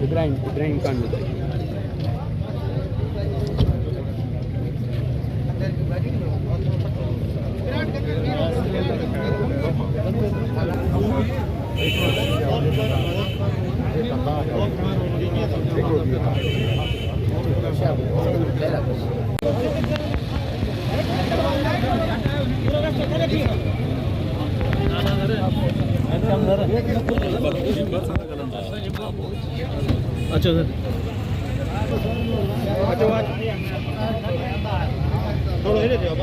Ibrahim kan अच्छा sir थोड़ा हिले दिया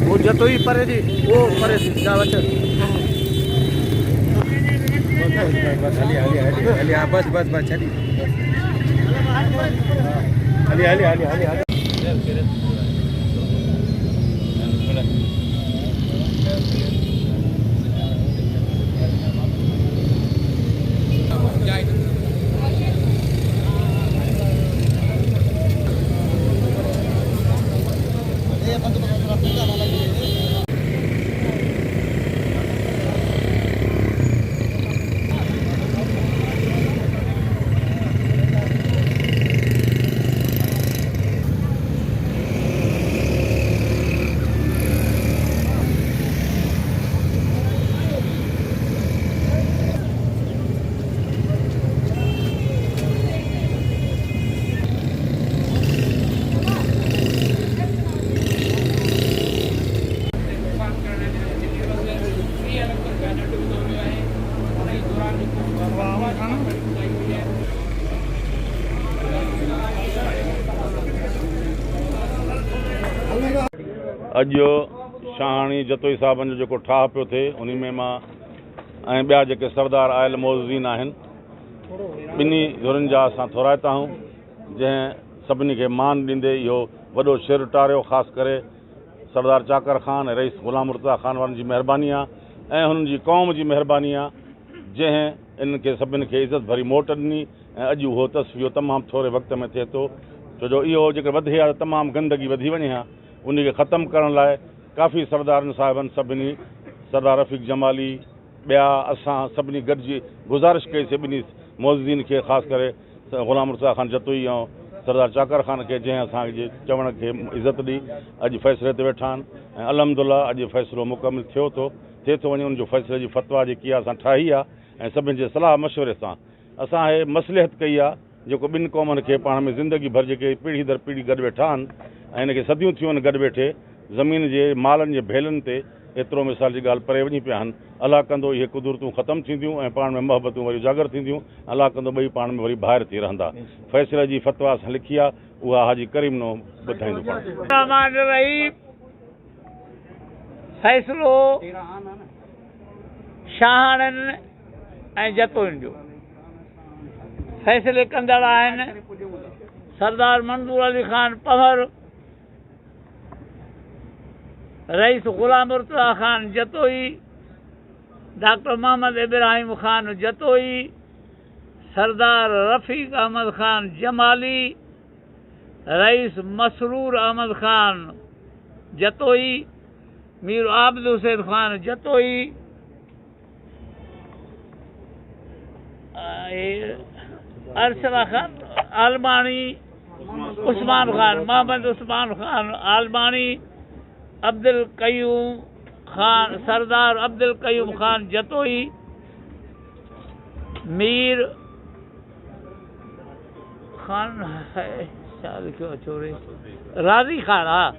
वो जतो ही परे जी वो परे जा बच्चा बस हली बस बस बस चली हली अज शाहानी जतोई साहबन जो ठाह पियो थे उन में मां ऐं ॿिया जेके सरदार आयल मौज़ीन आहिनि ॿिन्ही धुरनि जा असां थोराइता आहियूं जंहिं सभिनी खे मान ॾींदे इहो वॾो शिर टारियो ख़ासि करे सरदार चाकर ख़ान ऐं रईस ग़ुलाम मुर्तज़ा ख़ान वारनि जी महिरबानी आहे ऐं हुननि जी क़ौम जी महिरबानी आहे जंहिं इनखे सभिनि खे इज़त भरी मोट ॾिनी ऐं अॼु उहो तस्वीर तमामु थोरे वक़्त में थिए थो छो जो इहो जेकर वधे आहे त तमामु गंदगी वधी वञे हा उन खे ख़तमु करण लाइ काफ़ी सरदारनि साहिबनि सभिनी सरदार रफ़ीक जमाली ॿिया असां सभिनी गॾिजी गुज़ारिश कईसीं ॿिन्ही मौज़ीन खे ख़ासि करे ग़ुलाम मुर्तज़ा ख़ान जतोई ऐं सरदार चाकर ख़ान खे जंहिं असांजे चवण खे इज़त ॾी अॼु फ़ैसिले ते वेठा आहिनि ऐं अलहमदुलिल्लाह अॼु फ़ैसिलो मुकमिल थिए थो वञे उनजो फ़ैसिले जी फ़तवा जेकी आहे असां ठाही आहे ऐं सभिनि जे सलाह मशवरे सां असां हे मसलिहत कई आहे जेको ॿिनि क़ौमनि खे पाण में ज़िंदगी भर जेके पीढ़ी दर पीढ़ी गॾु वेठा आहिनि ऐं हिनखे सदियूं थियूं आहिनि गॾु वेठे ज़मीन जे मालनि जे भेलनि ते एतिरो मिसाल जी ॻाल्हि परे वञी पिया आहिनि अलाह कंदो इहे कुदरतूं ख़तमु थींदियूं ऐं पाण में मोहबतूं वरी उजागर थींदियूं अलाह कंदो ॿई पाण में वरी ॿाहिरि थी रहंदा फ़ैसिले जी फ़तवा असां लिखी आहे उहा हाजी करीम नो ॿुधाईंदो फ़ैसिलो शाहाणनि ऐं जतोइनि जो फ़ैसिले कंदड़ आहिनि सरदार मंसूर अली ख़ान पहर रईस ग़ुलाम मुर्तज़ा ख़ान जतोई डॉक्टर मोहम्मद इब्राहिम खान जतोई, सरदार रफ़ीक अहमद खान जमाली, रईस मसरूर अहमद खान जतोई, मीर आबिद हुसैन खान जतोई, अरसला खान आलमानी, उस्मान खान मोहम्मद उस्मान खान आलमानी, अब्दुल कयूम खान सरदार अब्दुल कयूम खान जतोई, मीर खान है छोरे राजी खान, हाँ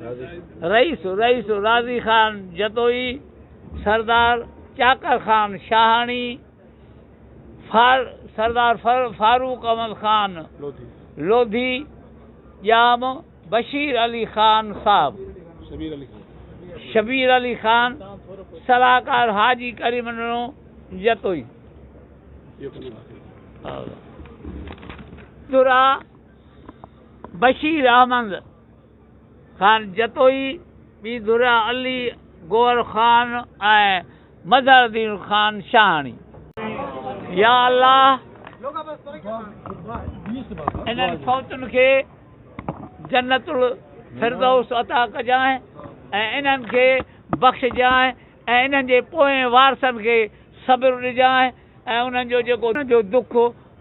रईस राजी खान जतोई, सरदार चाकर खान शाहानी, सरदार फारूक अहमद खान लोधी, जाम बशीर अली खान साहब, शबीर अली खान, सलाहकार हाजी करीमनो जतोई, दुरा बशीर अहमद खान जतोई, बी दुरा अली गोवर खान ऐं मदरदीन खान शाहानी। या अल्लाह इन्हनि फौतुनि खे जन्नतुल फिरदौस अता कजांइ ऐं इन्हनि खे बख़्शिजांइ ऐं इन्हनि जे पोएं वारसनि खे सब्र ॾिजांइ ऐं उन्हनि जो जेको जो दुख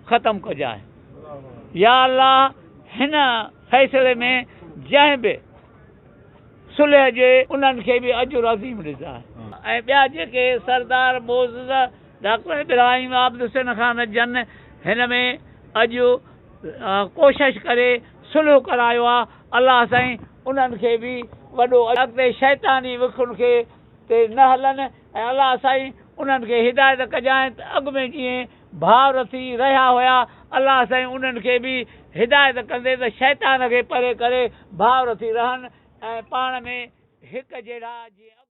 ख़तमु कजांइ। या अल्लाह हिन फ़ैसिले में जंहिं बि सुलह जे उन्हनि खे बि अजुर अज़ीम ॾिजांइ ऐं ॿिया जेके सरदार मोज़ डॉक्टर इब्राहिम आबिद हुसैन खान जन हिन में अॼु कोशिशि करे सुलह करायो आहे, अलाह साईं उन्हनि खे बि वॾो अॻिते शैतानी विखुनि खे ते न हलनि ऐं अलाह साईं उन्हनि खे हिदायत कजांइ त अॻु में जीअं भाव रथी रहिया हुया, अलाह साईं उन्हनि खे बि हिदायत कंदे त शैतान खे परे करे भाव रथी रहनि ऐं पाण में हिकु जहिड़ा जीअं